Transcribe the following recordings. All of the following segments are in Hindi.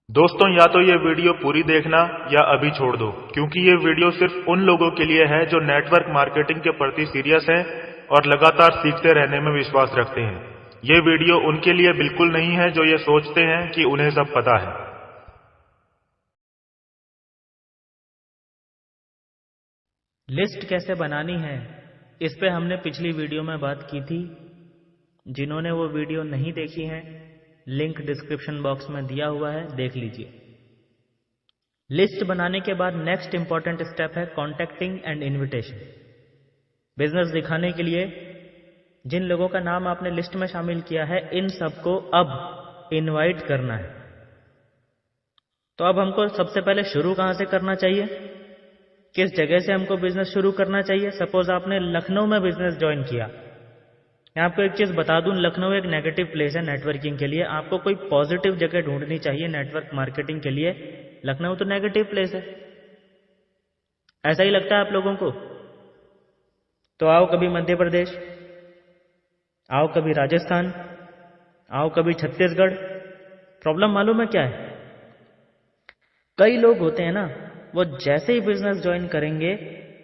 दोस्तों, या तो ये वीडियो पूरी देखना या अभी छोड़ दो, क्योंकि ये वीडियो सिर्फ उन लोगों के लिए है जो नेटवर्क मार्केटिंग के प्रति सीरियस हैं और लगातार सीखते रहने में विश्वास रखते हैं। ये वीडियो उनके लिए बिल्कुल नहीं है जो ये सोचते हैं कि उन्हें सब पता है। लिस्ट कैसे बनानी है, इस पे हमने पिछली वीडियो में बात की थी। जिन्होंने वो वीडियो नहीं देखी है, लिंक डिस्क्रिप्शन बॉक्स में दिया हुआ है, देख लीजिए। लिस्ट बनाने के बाद नेक्स्ट इंपॉर्टेंट स्टेप है कॉन्टेक्टिंग एंड इनविटेशन। बिजनेस दिखाने के लिए जिन लोगों का नाम आपने लिस्ट में शामिल किया है, इन सबको अब इनवाइट करना है। तो अब हमको सबसे पहले शुरू कहां से करना चाहिए, किस जगह से हमको बिजनेस शुरू करना चाहिए। सपोज आपने लखनऊ में बिजनेस ज्वाइन किया। मैं आपको एक चीज बता दूं, लखनऊ एक नेगेटिव प्लेस है नेटवर्किंग के लिए। आपको कोई पॉजिटिव जगह ढूंढनी चाहिए नेटवर्क मार्केटिंग के लिए। लखनऊ तो नेगेटिव प्लेस है, ऐसा ही लगता है आप लोगों को। तो आओ कभी मध्य प्रदेश, आओ कभी राजस्थान, आओ कभी छत्तीसगढ़। प्रॉब्लम मालूम है क्या है? कई लोग होते हैं ना, वो जैसे ही बिजनेस ज्वाइन करेंगे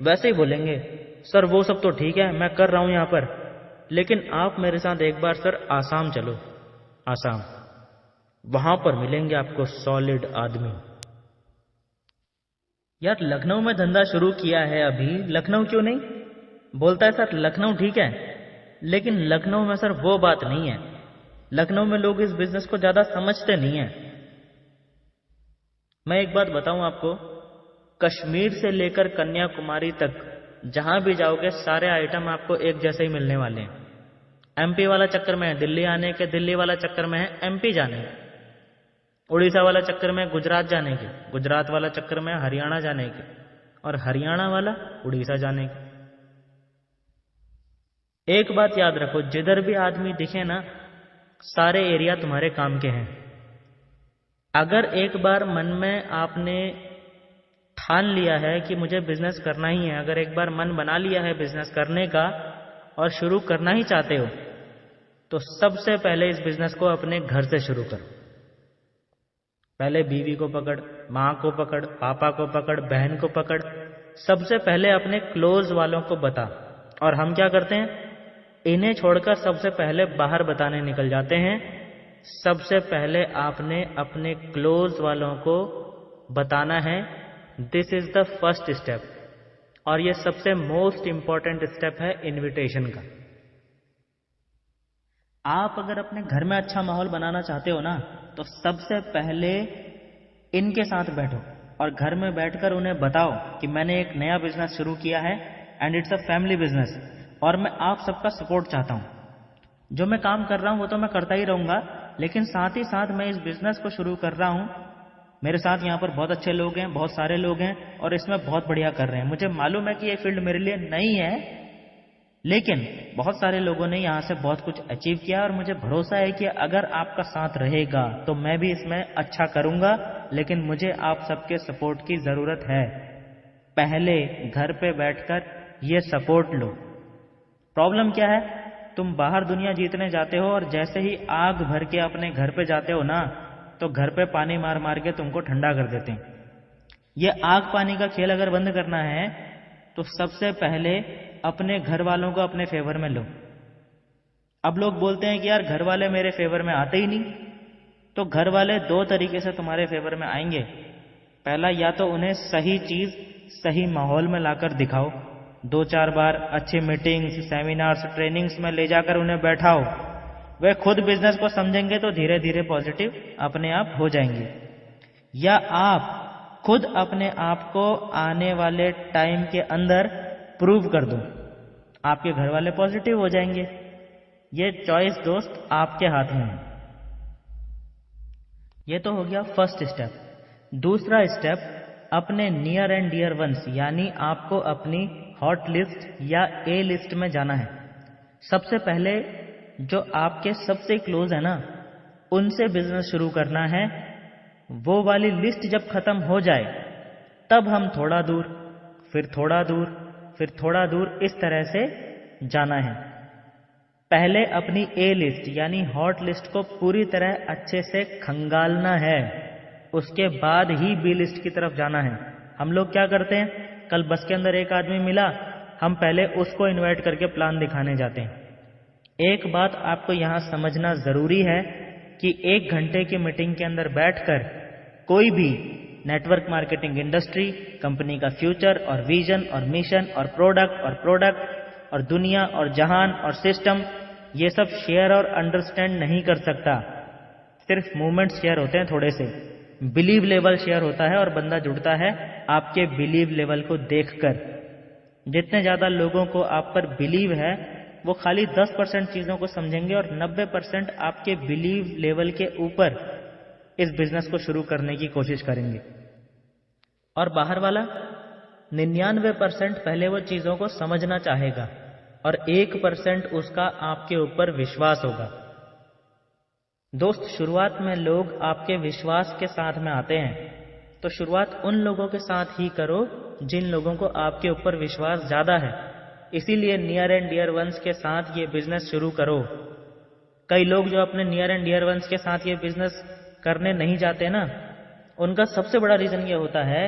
वैसे ही बोलेंगे, सर वो सब तो ठीक है, मैं कर रहा हूं यहां पर, लेकिन आप मेरे साथ एक बार सर आसाम चलो। आसाम, वहां पर मिलेंगे आपको सॉलिड आदमी। यार लखनऊ में धंधा शुरू किया है, अभी लखनऊ क्यों नहीं? बोलता है सर लखनऊ ठीक है, लेकिन लखनऊ में सर वो बात नहीं है। लखनऊ में लोग इस बिजनेस को ज्यादा समझते नहीं है। मैं एक बात बताऊं आपको, कश्मीर से लेकर कन्याकुमारी तक जहां भी जाओगे सारे आइटम आपको एक जैसे ही मिलने वाले हैं। एमपी वाला चक्कर में है दिल्ली आने के, दिल्ली वाला चक्कर में है एमपी जाने के, उड़ीसा वाला चक्कर में गुजरात जाने के, गुजरात वाला चक्कर में हरियाणा जाने के, और हरियाणा वाला उड़ीसा जाने के। एक बात याद रखो, जिधर भी आदमी दिखे ना, सारे एरिया तुम्हारे काम के हैं। अगर एक बार मन में आपने ठान लिया है कि मुझे बिजनेस करना ही है, अगर एक बार मन बना लिया है बिजनेस करने का और शुरू करना ही चाहते हो, तो सबसे पहले इस बिजनेस को अपने घर से शुरू करो। पहले बीवी को पकड़, माँ को पकड़, पापा को पकड़, बहन को पकड़, सबसे पहले अपने क्लोज वालों को बता। और हम क्या करते हैं, इन्हें छोड़कर सबसे पहले बाहर बताने निकल जाते हैं। सबसे पहले आपने अपने क्लोज वालों को बताना है। This is the first step, और ये सबसे मोस्ट इंपॉर्टेंट स्टेप है इनविटेशन का। आप अगर अपने घर में अच्छा माहौल बनाना चाहते हो ना, तो सबसे पहले इनके साथ बैठो और घर में बैठकर उन्हें बताओ कि मैंने एक नया बिजनेस शुरू किया है and it's a family business, और मैं आप सबका सपोर्ट चाहता हूं। जो मैं काम कर रहा हूं वो तो मैं करता ही रहूंगा, लेकिन साथ ही साथ मैं इस बिजनेस को शुरू कर रहा हूं। मेरे साथ यहाँ पर बहुत अच्छे लोग हैं, बहुत सारे लोग हैं, और इसमें बहुत बढ़िया कर रहे हैं। मुझे मालूम है कि ये फील्ड मेरे लिए नहीं है, लेकिन बहुत सारे लोगों ने यहाँ से बहुत कुछ अचीव किया, और मुझे भरोसा है कि अगर आपका साथ रहेगा तो मैं भी इसमें अच्छा करूंगा। लेकिन मुझे आप सबके सपोर्ट की जरूरत है। पहले घर पे बैठकर ये सपोर्ट लो। प्रॉब्लम क्या है, तुम बाहर दुनिया जीतने जाते हो और जैसे ही आग भर के अपने घर पे जाते हो ना, तो घर पे पानी मार मार के तुमको ठंडा कर देते हैं। ये आग पानी का खेल अगर बंद करना है, तो सबसे पहले अपने घर वालों को अपने फेवर में लो। अब लोग बोलते हैं कि यार घर वाले मेरे फेवर में आते ही नहीं। तो घर वाले दो तरीके से तुम्हारे फेवर में आएंगे। पहला, या तो उन्हें सही चीज सही माहौल में लाकर दिखाओ, 2-4 बार अच्छी मीटिंग्स, सेमिनार्स, ट्रेनिंग्स में ले जाकर उन्हें बैठाओ। वे खुद बिजनेस को समझेंगे तो धीरे धीरे पॉजिटिव अपने आप हो जाएंगे। या आप खुद अपने आप को आने वाले टाइम के अंदर प्रूव कर दो, आपके घर वाले पॉजिटिव हो जाएंगे। ये चॉइस दोस्त आपके हाथ में है। ये तो हो गया फर्स्ट स्टेप। दूसरा स्टेप, अपने नियर एंड डियर वंस, यानी आपको अपनी हॉट लिस्ट या ए लिस्ट में जाना है। सबसे पहले जो आपके सबसे क्लोज है ना, उनसे बिजनेस शुरू करना है। वो वाली लिस्ट जब खत्म हो जाए, तब हम थोड़ा दूर, फिर थोड़ा दूर, फिर थोड़ा दूर, इस तरह से जाना है। पहले अपनी ए लिस्ट यानी हॉट लिस्ट को पूरी तरह अच्छे से खंगालना है। उसके बाद ही बी लिस्ट की तरफ जाना है। हम लोग क्या करते हैं, कल बस के अंदर एक आदमी मिला, हम पहले उसको इनवाइट करके प्लान दिखाने जाते हैं। एक बात आपको यहां समझना जरूरी है कि 1 घंटे की मीटिंग के अंदर बैठकर कोई भी नेटवर्क मार्केटिंग इंडस्ट्री, कंपनी का फ्यूचर और विजन और मिशन और प्रोडक्ट और दुनिया और जहान और सिस्टम, ये सब शेयर और अंडरस्टैंड नहीं कर सकता। सिर्फ मूवमेंट शेयर होते हैं, थोड़े से बिलीव लेवल शेयर होता है और बंदा जुड़ता है आपके बिलीव लेवल को देखकर। जितने ज्यादा लोगों को आप पर बिलीव है वो खाली 10% चीजों को समझेंगे और 90% आपके बिलीव लेवल के ऊपर इस बिजनेस को शुरू करने की कोशिश करेंगे। और बाहर वाला 99% पहले वो चीजों को समझना चाहेगा और 1% उसका आपके ऊपर विश्वास होगा। दोस्त, शुरुआत में लोग आपके विश्वास के साथ में आते हैं, तो शुरुआत उन लोगों के साथ ही करो जिन लोगों को आपके ऊपर विश्वास ज्यादा है। इसीलिए नियर एंड डियर वंस के साथ ये बिजनेस शुरू करो। कई लोग जो अपने नियर एंड डियर वंस के साथ ये बिजनेस करने नहीं जाते ना, उनका सबसे बड़ा रीजन ये होता है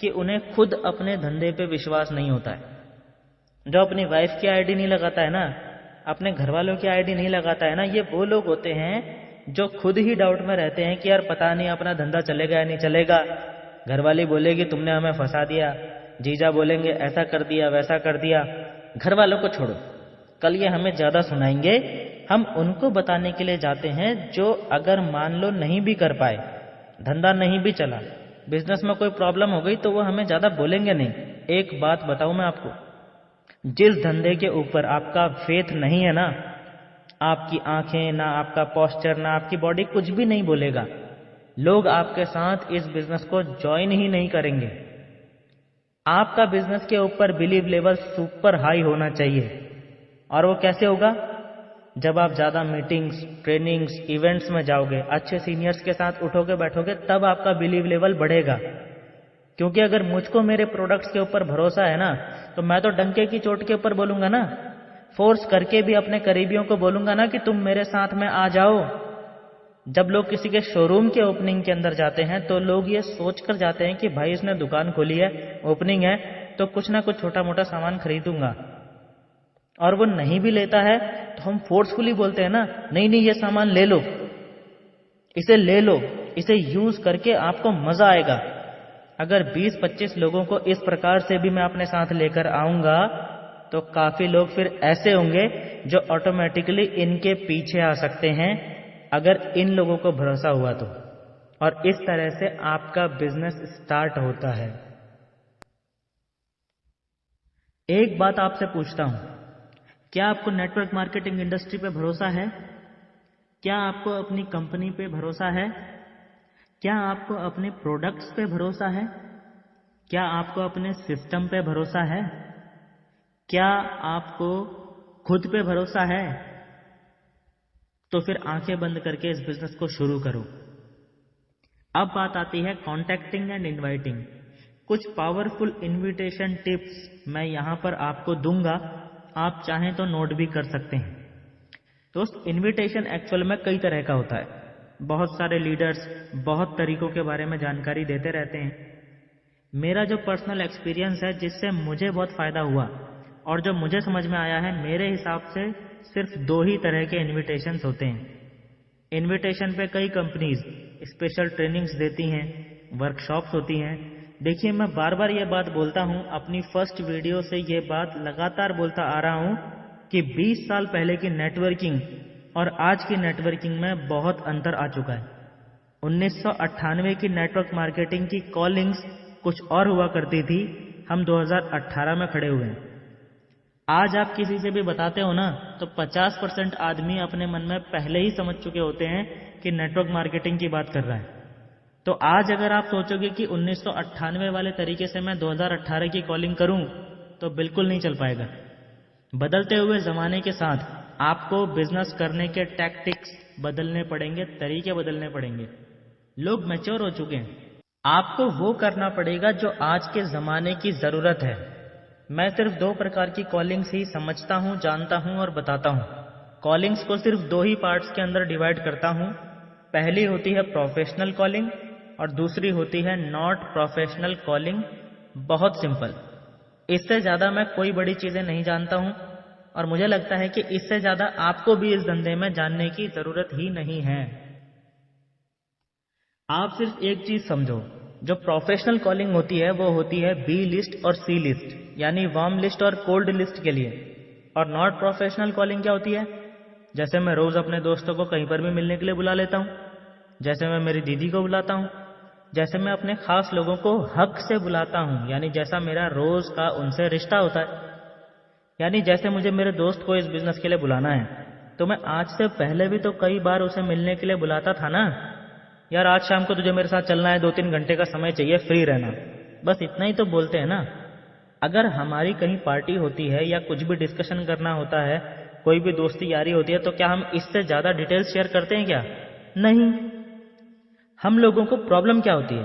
कि उन्हें खुद अपने धंधे पे विश्वास नहीं होता है। जो अपनी वाइफ की आईडी नहीं लगाता है ना, अपने घर वालों की आईडी नहीं लगाता है ना, ये वो लोग होते हैं जो खुद ही डाउट में रहते हैं कि यार पता नहीं अपना धंधा चलेगा या नहीं चलेगा। घरवाली बोलेगी तुमने हमें फंसा दिया, जीजा बोलेंगे ऐसा कर दिया वैसा कर दिया। घर वालों को छोड़ो, कल ये हमें ज्यादा सुनाएंगे। हम उनको बताने के लिए जाते हैं जो अगर मान लो नहीं भी कर पाए, धंधा नहीं भी चला, बिजनेस में कोई प्रॉब्लम हो गई, तो वो हमें ज्यादा बोलेंगे नहीं। एक बात बताऊं मैं आपको, जिस धंधे के ऊपर आपका फेथ नहीं है ना, आपकी आंखें ना, आपका पोस्चर ना, आपकी बॉडी कुछ भी नहीं बोलेगा, लोग आपके साथ इस बिजनेस को ज्वाइन ही नहीं करेंगे। आपका बिजनेस के ऊपर बिलीव लेवल सुपर हाई होना चाहिए। और वो कैसे होगा? जब आप ज्यादा मीटिंग्स, ट्रेनिंग्स, इवेंट्स में जाओगे, अच्छे सीनियर्स के साथ उठोगे बैठोगे, तब आपका बिलीव लेवल बढ़ेगा। क्योंकि अगर मुझको मेरे प्रोडक्ट्स के ऊपर भरोसा है ना, तो मैं तो डंके की चोट के ऊपर बोलूंगा ना, फोर्स करके भी अपने करीबियों को बोलूंगा ना कि तुम मेरे साथ में आ जाओ। जब लोग किसी के शोरूम के ओपनिंग के अंदर जाते हैं तो लोग ये सोच कर जाते हैं कि भाई इसने दुकान खोली है, ओपनिंग है, तो कुछ ना कुछ छोटा मोटा सामान खरीदूंगा। और वो नहीं भी लेता है तो हम फोर्सफुली बोलते हैं ना, नहीं नहीं ये सामान ले लो, इसे ले लो, इसे यूज करके आपको मजा आएगा। अगर 20-25 लोगों को इस प्रकार से भी मैं अपने साथ लेकर आऊंगा तो काफी लोग फिर ऐसे होंगे जो ऑटोमेटिकली इनके पीछे आ सकते हैं, अगर इन लोगों को भरोसा हुआ तो। और इस तरह से आपका बिजनेस स्टार्ट होता है। एक बात आपसे पूछता हूं, क्या आपको नेटवर्क मार्केटिंग इंडस्ट्री पे भरोसा है? क्या आपको अपनी कंपनी पे भरोसा है? क्या आपको अपने प्रोडक्ट्स पे भरोसा है? क्या आपको अपने सिस्टम पे भरोसा है? क्या आपको खुद पे भरोसा है? तो फिर आंखें बंद करके इस बिजनेस को शुरू करो। अब बात आती है कॉन्टैक्टिंग एंड इनवाइटिंग। कुछ पावरफुल इनविटेशन टिप्स मैं यहां पर आपको दूंगा, आप चाहें तो नोट भी कर सकते हैं। दोस्त, इनविटेशन एक्चुअल में कई तरह का होता है। बहुत सारे लीडर्स बहुत तरीकों के बारे में जानकारी देते रहते हैं। मेरा जो पर्सनल एक्सपीरियंस है, जिससे मुझे बहुत फायदा हुआ और जो मुझे समझ में आया है, मेरे हिसाब से सिर्फ 2 ही तरह के इनविटेशंस होते हैं। इनविटेशन पे कई कंपनीज स्पेशल ट्रेनिंग्स देती हैं, वर्कशॉप्स होती हैं। देखिए, मैं बार बार ये बात बोलता हूं, अपनी फर्स्ट वीडियो से ये बात लगातार बोलता आ रहा हूं कि 20 साल पहले की नेटवर्किंग और आज की नेटवर्किंग में बहुत अंतर आ चुका है। 1998 की नेटवर्क मार्केटिंग की कॉलिंग्स कुछ और हुआ करती थी, हम 2018 में खड़े हुए हैं। आज आप किसी से भी बताते हो ना, तो 50% आदमी अपने मन में पहले ही समझ चुके होते हैं कि नेटवर्क मार्केटिंग की बात कर रहा है। तो आज अगर आप सोचोगे कि 1998 वाले तरीके से मैं 2018 की कॉलिंग करूं, तो बिल्कुल नहीं चल पाएगा। बदलते हुए जमाने के साथ आपको बिजनेस करने के टैक्टिक्स बदलने पड़ेंगे, तरीके बदलने पड़ेंगे। लोग मैच्योर हो चुके हैं, आपको वो करना पड़ेगा जो आज के जमाने की जरूरत है। मैं सिर्फ 2 प्रकार की कॉलिंग्स ही समझता हूं, जानता हूं और बताता हूं। कॉलिंग्स को सिर्फ 2 ही पार्ट्स के अंदर डिवाइड करता हूं। पहली होती है प्रोफेशनल कॉलिंग और दूसरी होती है नॉट प्रोफेशनल कॉलिंग। बहुत सिंपल, इससे ज़्यादा मैं कोई बड़ी चीज़ें नहीं जानता हूँ और मुझे लगता है कि इससे ज़्यादा आपको भी इस धंधे में जानने की ज़रूरत ही नहीं है। आप सिर्फ एक चीज़ समझो, जो प्रोफेशनल कॉलिंग होती है वो होती है बी लिस्ट और सी लिस्ट, यानी वार्म लिस्ट और कोल्ड लिस्ट के लिए। और नॉट प्रोफेशनल कॉलिंग क्या होती है? जैसे मैं रोज़ अपने दोस्तों को कहीं पर भी मिलने के लिए बुला लेता हूँ, जैसे मैं मेरी दीदी को बुलाता हूँ, जैसे मैं अपने खास लोगों को हक से बुलाता हूँ, यानी जैसा मेरा रोज़ का उनसे रिश्ता होता है। यानी जैसे मुझे मेरे दोस्त को इस बिजनेस के लिए बुलाना है, तो मैं आज से पहले भी तो कई बार उसे मिलने के लिए बुलाता था ना, यार आज शाम को तुझे मेरे साथ चलना है, 2-3 घंटे का समय चाहिए, फ्री रहना, बस इतना ही तो बोलते हैं ना। अगर हमारी कहीं पार्टी होती है या कुछ भी डिस्कशन करना होता है, कोई भी दोस्ती यारी होती है, तो क्या हम इससे ज़्यादा डिटेल्स शेयर करते हैं क्या? नहीं। हम लोगों को प्रॉब्लम क्या होती है?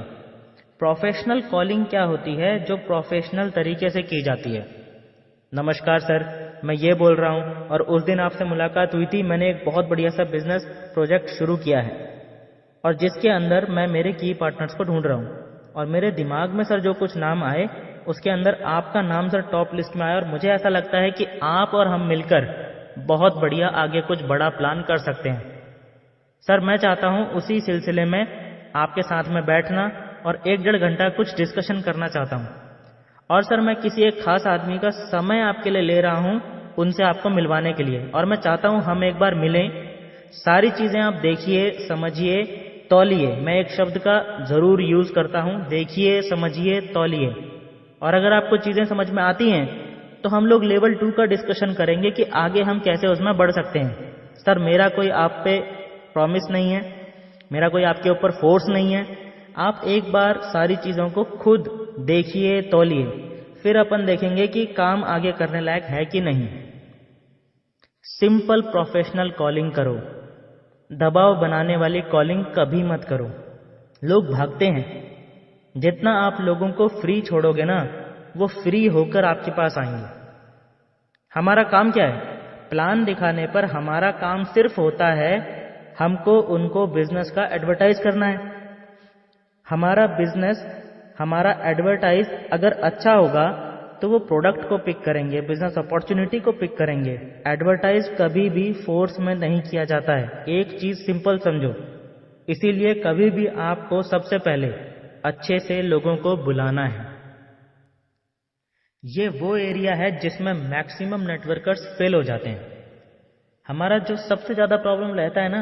प्रोफेशनल कॉलिंग क्या होती है जो प्रोफेशनल तरीके से की जाती है। नमस्कार सर, मैं ये बोल रहा हूँ और उस दिन आपसे मुलाकात हुई थी, मैंने एक बहुत बढ़िया सा बिजनेस प्रोजेक्ट शुरू किया है और जिसके अंदर मैं मेरे की पार्टनर्स को ढूंढ रहा हूँ और मेरे दिमाग में सर जो कुछ नाम आए उसके अंदर आपका नाम सर टॉप लिस्ट में आया और मुझे ऐसा लगता है कि आप और हम मिलकर बहुत बढ़िया आगे कुछ बड़ा प्लान कर सकते हैं। सर मैं चाहता हूँ उसी सिलसिले में आपके साथ में बैठना और 1-1.5 घंटा कुछ डिस्कशन करना चाहता हूँ। और सर मैं किसी एक खास आदमी का समय आपके लिए ले रहा हूँ उनसे आपको मिलवाने के लिए, और मैं चाहता हूँ हम एक बार मिलें, सारी चीज़ें आप देखिए, समझिए, तौलिए। मैं एक शब्द का ज़रूर यूज़ करता हूँ, देखिए, समझिए, तौलिए। और अगर आपको चीज़ें समझ में आती हैं तो हम लोग लेवल 2 का डिस्कशन करेंगे कि आगे हम कैसे उसमें बढ़ सकते हैं। सर मेरा कोई आप पे प्रॉमिस नहीं है, मेरा कोई आपके ऊपर फोर्स नहीं है, आप एक बार सारी चीज़ों को खुद देखिए, तौलिए, फिर अपन देखेंगे कि काम आगे करने लायक है कि नहीं। सिंपल प्रोफेशनल कॉलिंग करो, दबाव बनाने वाली कॉलिंग कभी मत करो। लोग भागते हैं, जितना आप लोगों को फ्री छोड़ोगे ना, वो फ्री होकर आपके पास आएंगे। हमारा काम क्या है? प्लान दिखाने पर हमारा काम सिर्फ होता है हमको उनको बिजनेस का एडवर्टाइज करना है। हमारा बिजनेस, हमारा एडवर्टाइज अगर अच्छा होगा तो वो प्रोडक्ट को पिक करेंगे, बिजनेस अपॉर्चुनिटी को पिक करेंगे। एडवर्टाइज कभी भी फोर्स में नहीं किया जाता है। एक चीज सिंपल समझो, इसीलिए कभी भी आपको सबसे पहले अच्छे से लोगों को बुलाना है। ये वो एरिया है जिसमें मैक्सिमम नेटवर्कर्स फेल हो जाते हैं। हमारा जो सबसे ज्यादा प्रॉब्लम रहता है ना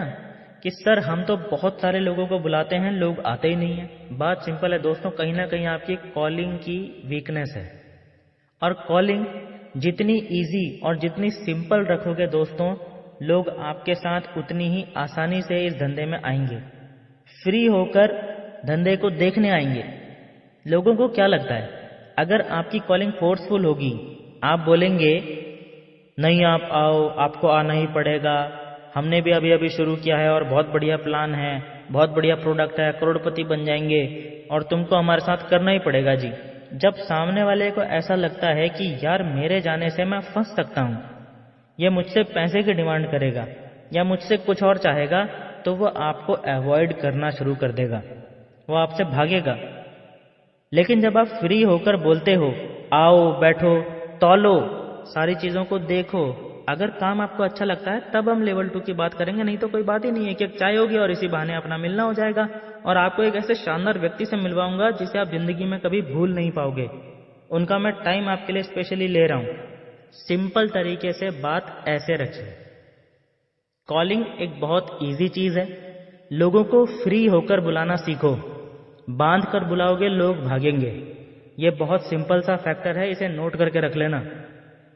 कि सर हम तो बहुत सारे लोगों को बुलाते हैं, लोग आते ही नहीं है। बात सिंपल है दोस्तों, कहीं ना कहीं आपकी कॉलिंग की वीकनेस है। और कॉलिंग जितनी इजी और जितनी सिंपल रखोगे दोस्तों, लोग आपके साथ उतनी ही आसानी से इस धंधे में आएंगे, फ्री होकर धंधे को देखने आएंगे। लोगों को क्या लगता है, अगर आपकी कॉलिंग फोर्सफुल होगी, आप बोलेंगे नहीं आप आओ, आपको आना ही पड़ेगा, हमने भी अभी अभी शुरू किया है और बहुत बढ़िया प्लान है, बहुत बढ़िया प्रोडक्ट है, करोड़पति बन जाएंगे और तुमको हमारे साथ करना ही पड़ेगा जी। जब सामने वाले को ऐसा लगता है कि यार मेरे जाने से मैं फंस सकता हूँ, ये मुझसे पैसे की डिमांड करेगा या मुझसे कुछ और चाहेगा, तो वो आपको अवॉइड करना शुरू कर देगा, वो आपसे भागेगा। लेकिन जब आप फ्री होकर बोलते हो, आओ बैठो, तौलो, सारी चीज़ों को देखो, अगर काम आपको अच्छा लगता है तब हम लेवल 2 की बात करेंगे, नहीं तो कोई बात ही नहीं है कि एक चाय होगी और इसी बहाने अपना मिलना हो जाएगा। और आपको एक ऐसे शानदार व्यक्ति से मिलवाऊंगा जिसे आप जिंदगी में कभी भूल नहीं पाओगे। उनका मैं टाइम आपके लिए स्पेशली ले रहा हूं। सिंपल तरीके से बात ऐसे रखिए। कॉलिंग एक बहुत इजी चीज है, लोगों को फ्री होकर बुलाना सीखो। बांध कर बुलाओगे लोग भागेंगे। ये बहुत सिंपल सा फैक्टर है, इसे नोट करके रख लेना।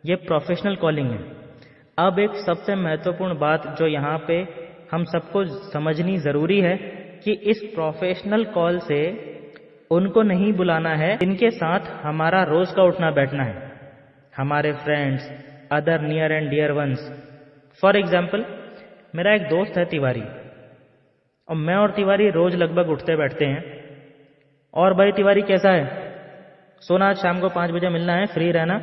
ये प्रोफेशनल कॉलिंग है। अब एक सबसे महत्वपूर्ण बात जो यहाँ पे हम सबको समझनी जरूरी है कि इस प्रोफेशनल कॉल से उनको नहीं बुलाना है जिनके साथ हमारा रोज का उठना बैठना है, हमारे friends, other near and dear ones. For example, मेरा एक दोस्त है तिवारी, और मैं और तिवारी रोज लगभग उठते बैठते हैं। और भाई तिवारी कैसा है? सोना आज शाम को 5 बजे मिलना है, फ्री रहना,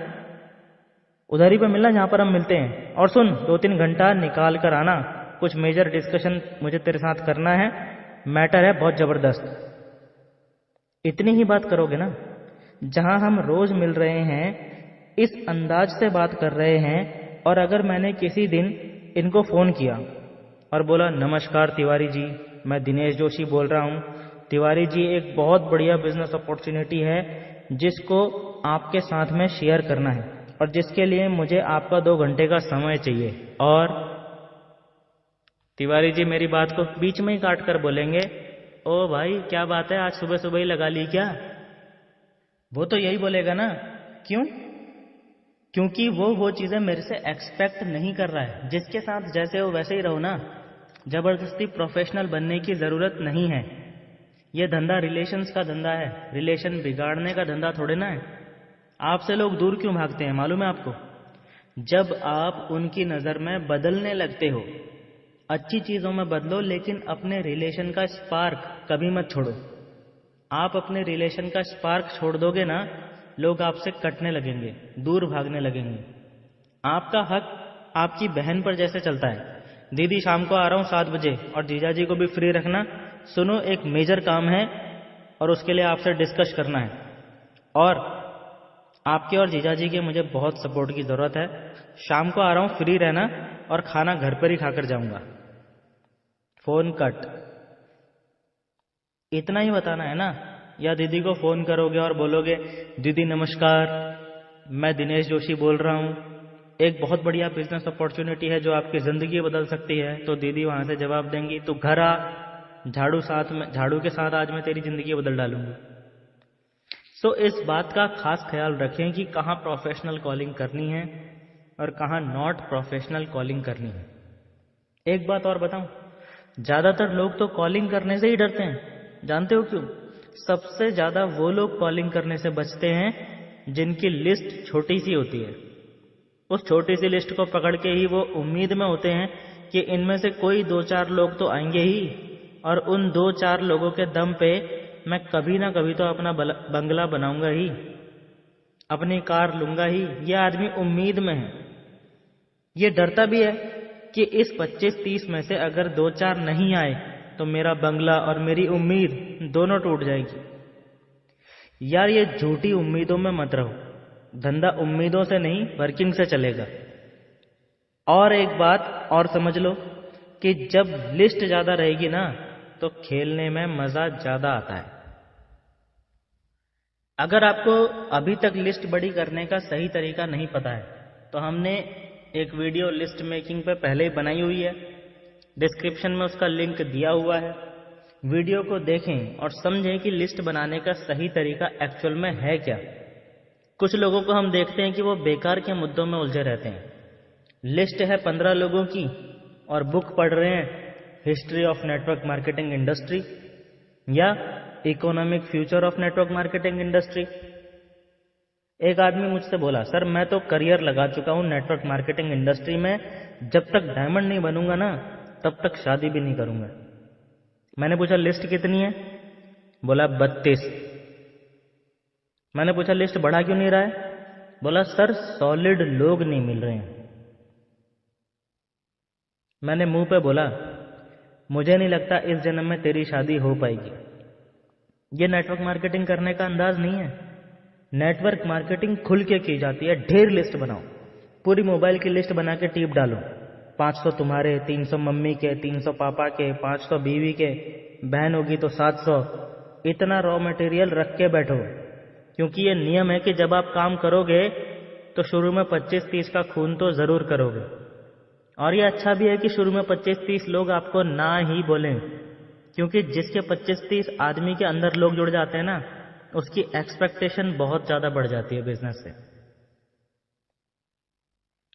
उधर ही पे मिलना जहां पर हम मिलते हैं। और सुन, 2-3 घंटा निकाल कर आना, कुछ मेजर डिस्कशन मुझे तेरे साथ करना है, मैटर है बहुत जबरदस्त। इतनी ही बात करोगे ना, जहां हम रोज मिल रहे हैं, इस अंदाज से बात कर रहे हैं, और अगर मैंने किसी दिन इनको फोन किया और बोला, नमस्कार तिवारी जी, मैं दिनेश जोशी बोल रहा हूं, तिवारी जी एक बहुत बढ़िया बिजनेस अपॉर्चुनिटी है जिसको आपके साथ में शेयर करना है और जिसके लिए मुझे आपका 2 घंटे का समय चाहिए, और तिवारी जी मेरी बात को बीच में ही काट कर बोलेंगे, ओ भाई क्या बात है, आज सुबह सुबह ही लगा ली क्या? वो तो यही बोलेगा ना। क्यों? क्योंकि वो चीजें मेरे से एक्सपेक्ट नहीं कर रहा है। जिसके साथ जैसे हो वैसे ही रहो ना, जबरदस्ती प्रोफेशनल बनने की जरूरत नहीं है। ये धंधा रिलेशंस का धंधा है, रिलेशन बिगाड़ने का धंधा थोड़े ना है। आपसे लोग दूर क्यों भागते हैं मालूम है आपको? जब आप उनकी नजर में बदलने लगते हो। अच्छी चीजों में बदलो, लेकिन अपने रिलेशन का स्पार्क कभी मत छोड़ो। आप अपने रिलेशन का स्पार्क छोड़ दोगे ना, लोग आपसे कटने लगेंगे, दूर भागने लगेंगे। आपका हक आपकी बहन पर जैसे चलता है, दीदी शाम को आ रहा हूं 7 बजे और जीजाजी को भी फ्री रखना, सुनो एक मेजर काम है और उसके लिए आपसे डिस्कस करना है, और आपके और जीजाजी के मुझे बहुत सपोर्ट की जरूरत है। शाम को आ रहा हूं, फ्री रहना, और खाना घर पर ही खाकर जाऊंगा। Phone cut. इतना ही बताना है ना? या दीदी को फोन करोगे और बोलोगे, दीदी नमस्कार, मैं दिनेश जोशी बोल रहा हूं, एक बहुत बढ़िया बिजनेस अपॉर्चुनिटी है जो आपकी जिंदगी बदल सकती है। तो दीदी वहां से जवाब देंगी, तू घर आ, झाड़ू के साथ आज मैं तेरी जिंदगी बदल डालूंगी। सो इस बात का खास ख्याल रखें कि कहाँ प्रोफेशनल कॉलिंग करनी है और कहाँ नॉट प्रोफेशनल कॉलिंग करनी है। एक बात और बताऊं, ज्यादातर लोग तो कॉलिंग करने से ही डरते हैं। जानते हो क्यों? सबसे ज्यादा वो लोग कॉलिंग करने से बचते हैं जिनकी लिस्ट छोटी सी होती है। उस छोटी सी लिस्ट को पकड़ के ही वो उम्मीद में होते हैं कि इनमें से कोई 2-4 लोग तो आएंगे ही, और उन 2-4 लोगों के दम पे मैं कभी ना कभी तो अपना बंगला बनाऊंगा ही, अपनी कार लूंगा ही। ये आदमी उम्मीद में है। ये डरता भी है कि इस 25-30 में से अगर 2-4 नहीं आए तो मेरा बंगला और मेरी उम्मीद दोनों टूट जाएगी। यार ये झूठी उम्मीदों में मत रहो। धंधा उम्मीदों से नहीं, वर्किंग से चलेगा। और एक बात और समझ लो कि जब लिस्ट ज्यादा रहेगी ना, तो खेलने में मजा ज्यादा आता है। अगर आपको अभी तक लिस्ट बड़ी करने का सही तरीका नहीं पता है, तो हमने एक वीडियो लिस्ट मेकिंग पे पहले ही बनाई हुई है, डिस्क्रिप्शन में उसका लिंक दिया हुआ है। वीडियो को देखें और समझें कि लिस्ट बनाने का सही तरीका एक्चुअल में है क्या। कुछ लोगों को हम देखते हैं कि वो बेकार के मुद्दों में उलझे रहते हैं। लिस्ट है 15 लोगों की और बुक पढ़ रहे हैं history of network marketing industry या economic future of network marketing industry. एक आदमी मुझसे बोला, सर मैं तो करियर लगा चुका हूं नेटवर्क मार्केटिंग इंडस्ट्री में, जब तक डायमंड नहीं बनूंगा ना तब तक शादी भी नहीं करूंगा। मैंने पूछा लिस्ट कितनी है? बोला 32। मैंने पूछा लिस्ट बढ़ा क्यों नहीं रहा है? बोला सर सॉलिड लोग नहीं मिल रहे हैं। मैंने मुंह पे बोला, मुझे नहीं लगता इस जन्म में तेरी शादी हो पाएगी। ये नेटवर्क मार्केटिंग करने का अंदाज नहीं है। नेटवर्क मार्केटिंग खुल के की जाती है। ढेर लिस्ट बनाओ, पूरी मोबाइल की लिस्ट बना के टीप डालो। 500 तुम्हारे, 300 मम्मी के, 300 पापा के, 500 बीवी के, बहन होगी तो 700। इतना रॉ मटेरियल रख के बैठो, क्योंकि ये नियम है कि जब आप काम करोगे तो शुरू में 25-30 का खून तो जरूर करोगे। और ये अच्छा भी है कि शुरू में 25-30 लोग आपको ना ही बोलें, क्योंकि जिसके 25-30 आदमी के अंदर लोग जुड़ जाते हैं ना, उसकी एक्सपेक्टेशन बहुत ज्यादा बढ़ जाती है बिजनेस से।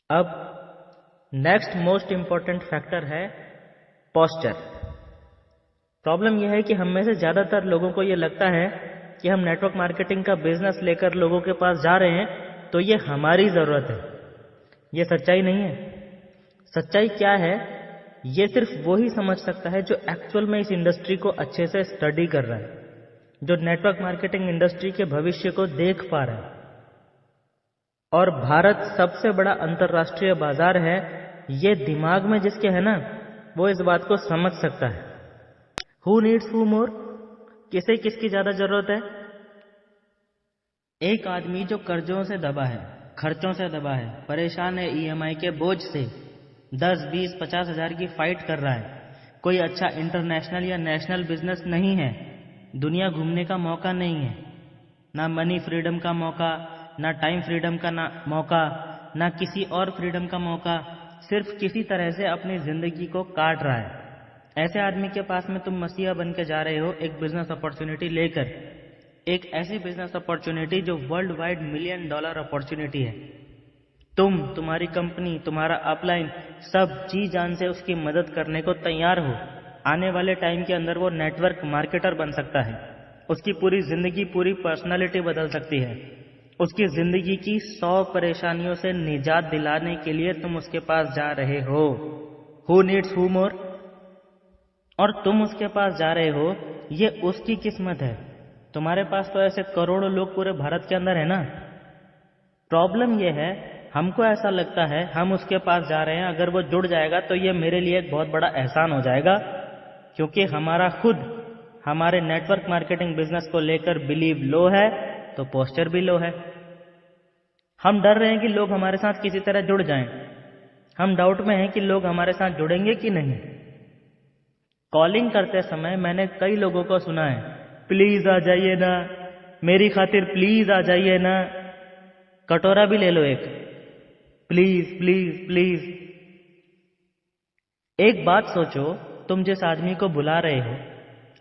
अब नेक्स्ट मोस्ट इंपॉर्टेंट फैक्टर है पोस्चर। प्रॉब्लम यह है कि हम में से ज्यादातर लोगों को यह लगता है कि हम नेटवर्क मार्केटिंग का बिजनेस लेकर लोगों के पास जा रहे हैं तो ये हमारी जरूरत है। ये सच्चाई नहीं है। सच्चाई क्या है, ये सिर्फ वो ही समझ सकता है जो एक्चुअल में इस इंडस्ट्री को अच्छे से स्टडी कर रहा है, जो नेटवर्क मार्केटिंग इंडस्ट्री के भविष्य को देख पा रहा है। और भारत सबसे बड़ा अंतरराष्ट्रीय बाजार है, ये दिमाग में जिसके है ना, वो इस बात को समझ सकता है। हु नीड्स हु मोर? किसे किसकी ज्यादा जरूरत है? एक आदमी जो कर्जों से दबा है, खर्चों से दबा है, परेशान है ईएमआई के बोझ से, 10, 20, 50 हजार की फाइट कर रहा है। कोई अच्छा इंटरनेशनल या नेशनल बिजनेस नहीं है, दुनिया घूमने का मौका नहीं है, ना मनी फ्रीडम का मौका, ना टाइम फ्रीडम का मौका, ना किसी और फ्रीडम का मौका, सिर्फ किसी तरह से अपनी जिंदगी को काट रहा है। ऐसे आदमी के पास में तुम मसीहा बन के जा रहे हो एक बिजनेस अपॉर्चुनिटी लेकर, एक ऐसी बिजनेस अपॉर्चुनिटी जो वर्ल्ड वाइड $1 मिलियन अपॉर्चुनिटी है। तुम्हारी कंपनी, तुम्हारा अपलाइन सब जी जान से उसकी मदद करने को तैयार हो। आने वाले टाइम के अंदर वो नेटवर्क मार्केटर बन सकता है, उसकी पूरी जिंदगी, पूरी पर्सनालिटी बदल सकती है। उसकी जिंदगी की 100 परेशानियों से निजात दिलाने के लिए तुम उसके पास जा रहे हो। हु नीड्स हु मोर? और तुम उसके पास जा रहे हो, ये उसकी किस्मत है। तुम्हारे पास तो ऐसे करोड़ों लोग पूरे भारत के अंदर है ना। प्रॉब्लम ये है, हमको ऐसा लगता है हम उसके पास जा रहे हैं, अगर वो जुड़ जाएगा तो ये मेरे लिए एक बहुत बड़ा एहसान हो जाएगा, क्योंकि हमारे नेटवर्क मार्केटिंग बिजनेस को लेकर बिलीव लो है तो पोस्चर भी लो है। हम डर रहे हैं कि लोग हमारे साथ किसी तरह जुड़ जाएं। हम डाउट में हैं कि लोग हमारे साथ जुड़ेंगे कि नहीं। कॉलिंग करते समय मैंने कई लोगों को सुना है, प्लीज आ जाइए ना, मेरी खातिर प्लीज आ जाइए ना। कटोरा भी ले लो एक, प्लीज प्लीज प्लीज। एक बात सोचो, तुम जिस आदमी को बुला रहे हो,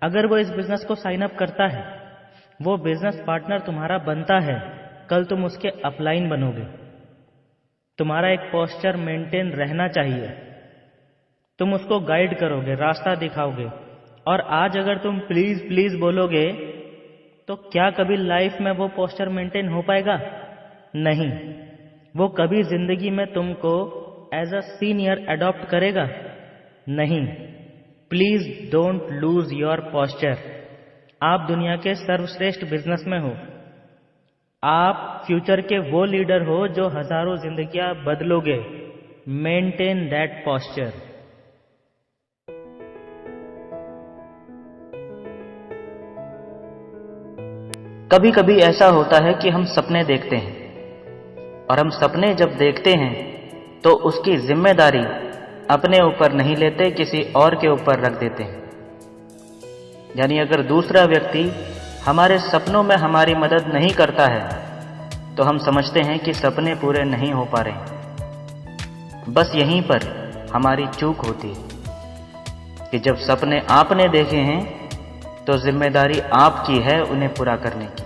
अगर वो इस बिजनेस को साइन अप करता है, वो बिजनेस पार्टनर तुम्हारा बनता है, कल तुम उसके अपलाइन बनोगे। तुम्हारा एक पोस्चर मेंटेन रहना चाहिए। तुम उसको गाइड करोगे, रास्ता दिखाओगे। और आज अगर तुम प्लीज प्लीज बोलोगे तो क्या कभी लाइफ में वो पोस्चर मेंटेन हो पाएगा? नहीं। वो कभी जिंदगी में तुमको एज अ सीनियर अडॉप्ट करेगा? नहीं। Please don't lose your posture. आप दुनिया के सर्वश्रेष्ठ बिजनेस में हो। आप फ्यूचर के वो लीडर हो जो हजारों जिंदगियां बदलोगे। Maintain that posture. कभी कभी ऐसा होता है कि हम सपने देखते हैं, और हम सपने जब देखते हैं तो उसकी जिम्मेदारी अपने ऊपर नहीं लेते, किसी और के ऊपर रख देते हैं। यानी अगर दूसरा व्यक्ति हमारे सपनों में हमारी मदद नहीं करता है तो हम समझते हैं कि सपने पूरे नहीं हो पा रहे। बस यहीं पर हमारी चूक होती है कि जब सपने आपने देखे हैं तो जिम्मेदारी आपकी है उन्हें पूरा करने की।